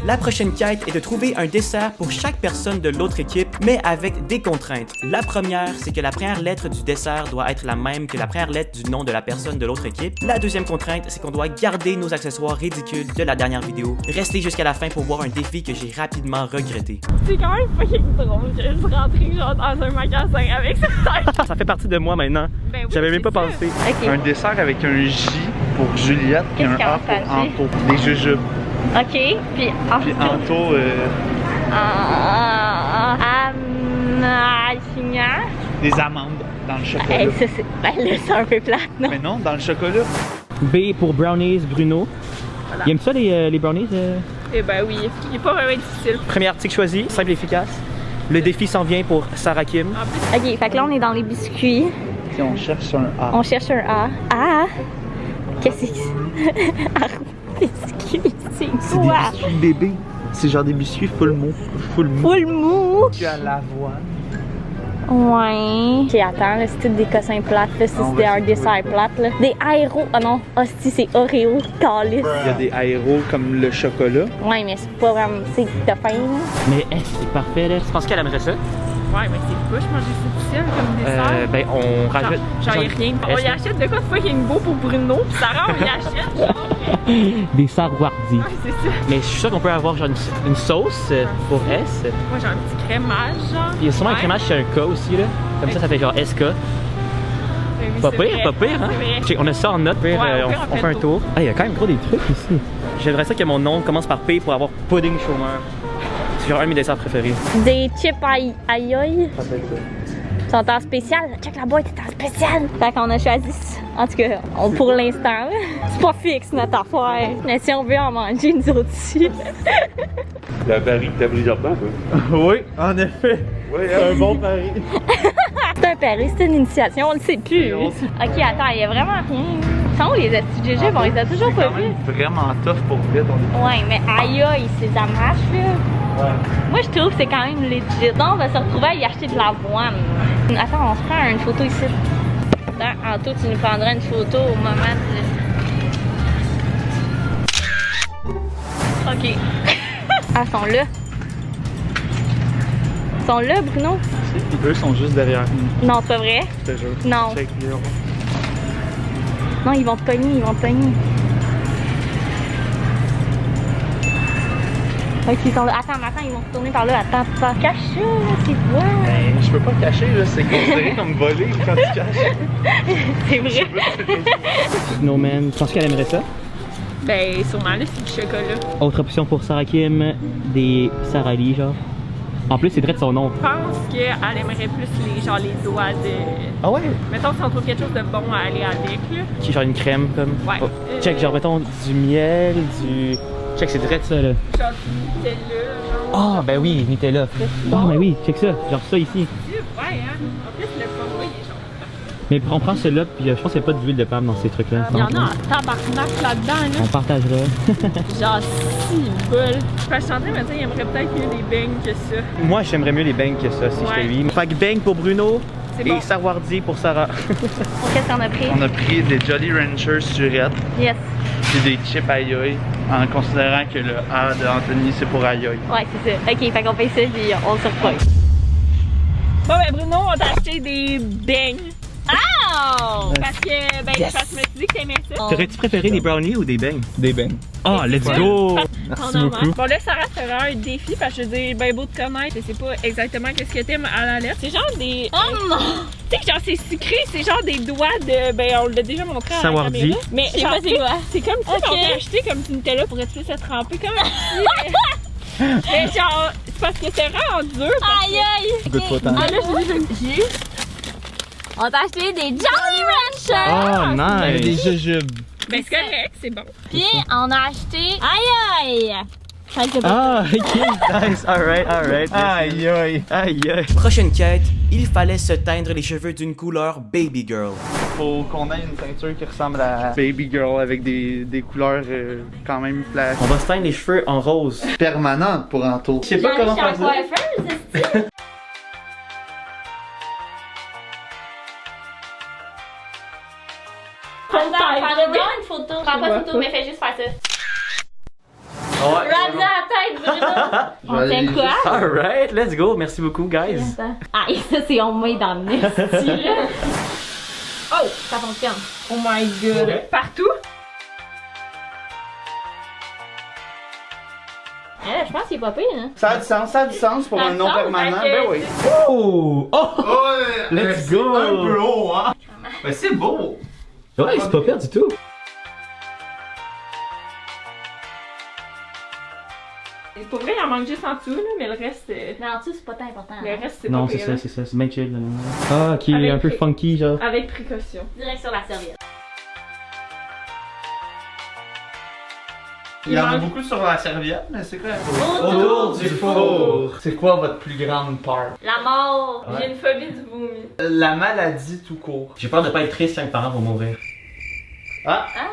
La prochaine quête est de trouver un dessert pour chaque personne de l'autre équipe, mais avec des contraintes. La première, c'est que la première lettre du dessert doit être la même que la première lettre du nom de la personne de l'autre équipe. La deuxième contrainte, c'est qu'on doit garder nos accessoires ridicules de la dernière vidéo. Restez jusqu'à la fin pour voir un défi que j'ai rapidement regretté. C'est quand même fucking drôle que je rentrais genre dans un magasin avec cette tête. Ça fait partie de moi maintenant. Ben oui, J'avais même pas c'est pensé. Okay. Un dessert avec un J pour Juliette et un A pour Anto. Des jujubes. Ok, puis Anto, des amandes dans le chocolat. Hey, ça c'est. Ben là, c'est un peu plate, non? Mais non, dans le chocolat. B pour brownies, Bruno. Voilà. Il aime ça les brownies? Eh ben oui, il est pas vraiment difficile. Premier article choisi, simple et efficace. Le défi s'en vient pour Sarah Kim. En plus, ok, fait que là on est dans les biscuits. Si on cherche un A. On cherche un A. A? Qu'est-ce que c'est? Biscuits, c'est C'est des quoi? biscuits bébés. C'est genre des biscuits full mou. Full mou. Full mou! Tu as l'avoine. Ouais. Ok, attends, là, c'est tout des cossins plates, là. C'est un dessert plate, là. Des aéros. Ah non, hostie, c'est Oreo. Calice. Il y a des aéros comme le chocolat. Ouais, mais c'est pas vraiment. C'est de faim, là. Mais c'est parfait là. Tu penses qu'elle aimerait ça? Ouais, mais c'est pas, je manger ça tout seul comme dessert. Ben on rajoute. Genre, y a rien. On y achète de quoi de fucking beau pour Bruno, pis Sarah, on y achète, genre. Des sarwardis. Ouais, c'est ça. Mais je suis sûr qu'on peut avoir genre une sauce pour S. Moi, j'ai un petit crémage, genre. Il y a sûrement un Ouais. crémage chez un K aussi là. Comme ça fait genre SK. Ben oui, Pas c'est pire, vrai. pas pire, hein? C'est vrai. Check, on a ça en note, pire, Ouais, au pire, on fait un tour. Ah, il y a quand même gros des trucs ici. J'aimerais ça que mon nom commence par P pour avoir pudding chômeur. C'est genre un de mes desserts préférés. Des chips aïe. Ça fait ça. Ils sont en spécial. Check la boîte est en spécial. Fait qu'on a choisi ça. En tout cas, pour l'instant, là, c'est pas fixe notre affaire. Mais si on veut en manger, nous autres aussi. La Paris que t'as pris jardin, quoi. Oui, en effet. Oui, C'est un bon pari. C'est un pari, c'est une initiation, on le sait plus. on Ok, attends, il y a vraiment rien. Sont où les astuces de jujubes? On les a toujours pas vus. Vraiment tough pour vite. Ouais, mais aïe aïe, c'est ça marche, là. Ouais. Moi, je trouve que c'est quand même legit. Non, on va se retrouver à y acheter de l'avoine. Attends, on se prend une photo ici. Attends, Anto, tu nous prendras une photo au moment de... Ok. Ah, ils sont là. Ils sont là, Bruno? Eux sont juste derrière nous, Non, c'est pas vrai? je te jure. Non. Check, là. Non, ils vont te pogner, ils vont te pogner. Ok, ils sont là. Attends, ils vont se tourner par là. Attends, cache ça, là, c'est quoi? Ben, je peux pas cacher, là, c'est considéré comme volé quand tu caches. C'est vrai? Snowman, tu penses qu'elle aimerait ça? Ben, sûrement, là, c'est du chocolat. Autre option pour Sarah Kim, des Sarah Lee, genre. En plus, c'est vrai de son nom. Je pense qu'elle aimerait plus les doigts de... Ah ouais? Mettons si on trouve quelque chose de bon à aller avec, là. Qui genre une crème comme. Ouais. Oh, check, genre mettons du miel, du. Check, c'est vrai de ça là. Genre du Nutella, genre. Ah, ben oui, Nutella. Ah, ben oui, check ça. Genre ça ici. Ouais, hein. En plus, le format, il est genre... Mais on prend celui-là, puis je pense qu'il n'y a pas d'huile de palme dans ces trucs-là. Il y en a en tabarnak là-dedans, On partagera. Genre 6 boules. Je suis en train de me dire, il aimerait peut-être mieux des beignes que ça. Moi, j'aimerais mieux les beignes que ça, si Ouais. je te lui. Fait que beigne pour Bruno C'est et bon. sarwardi pour Sarah. Qu'est-ce qu'on a pris? On a pris des Jolly Ranchers surettes Yes. puis des chips aïe aïe en considérant que le A de Anthony c'est pour aïe aïe. Ouais, c'est ça. Ok, fait qu'on fait ça, puis on se reprend. Bon, ben Bruno, on t'a acheté des beignes. Oh! Parce que, ben, Yes! parce que je me suis dit que t'aimais ça. T'aurais-tu préféré des brownies ou des beignes? Des beignes. Ah, let's go! Merci beaucoup. Bon, là, Sarah, c'est vraiment un défi parce que je veux dire, ben beau te connaître, je sais pas exactement qu'est-ce que t'aimes à la lettre. C'est genre des. Oh non! Tu sais, genre, c'est sucré, c'est genre des doigts de. Ben, on l'a déjà montré à la Sarwardi. caméra. Mais, sais genre, pas c'est quoi. c'est comme si on t'a acheté comme du Nutella pour être plus être trempé comme un petit. Mais genre, c'est parce que c'est vraiment dur. parce que- Aïe aïe! Goûte pas tant. Ah, là, j'ai On t'a acheté des Jolly Ranchers! Oh, Des nice! jujubes. Ben, c'est correct, c'est bon. Puis on a acheté. Aïe aïe! Fait que Ah, ok, nice, alright, alright. Aïe aïe. Aïe, aïe. Prochaine quête, il fallait se teindre les cheveux d'une couleur baby girl. Faut qu'on ait une teinture qui ressemble à Baby Girl avec des couleurs quand même flash. On va se teindre les cheveux en rose. Permanente pour Anto. Je sais pas comment faire ça. coiffeuse, c'est Prends-le une photo. Prends pas de photo, mais fais juste faire ça. Ouais. Ramsey à la tête On fait quoi? Alright, let's go. Merci beaucoup, guys. Ah, et ça, c'est on made dans le nez. Oh, ça fonctionne. Oh my god. Ouais. Partout? Je pense qu'il est pas pire, hein? Ça a du sens pour Ça a un du nom sens, permanent, ok. ben oui. Oh! Oh! Let's go! C'est un peu haut, hein? Mais c'est beau! Ouais, c'est pas pire du tout. Pour vrai, il en manque juste en dessous, là, mais le reste. Mais en dessous, c'est pas tant important. Le reste, c'est Non, pas c'est pire, ça, là. c'est ça. C'est bien chill. Là. Ah, qui est Avec un peu pré- funky, genre. Avec précaution. Direct sur la serviette. Il y en a manque- beaucoup sur la serviette, mais c'est correct. Autour du four! C'est quoi votre plus grande peur? La mort. J'ai une phobie du vomi. La maladie tout court. J'ai peur de pas être triste quand mes parents vont mourir. Ah! Hein?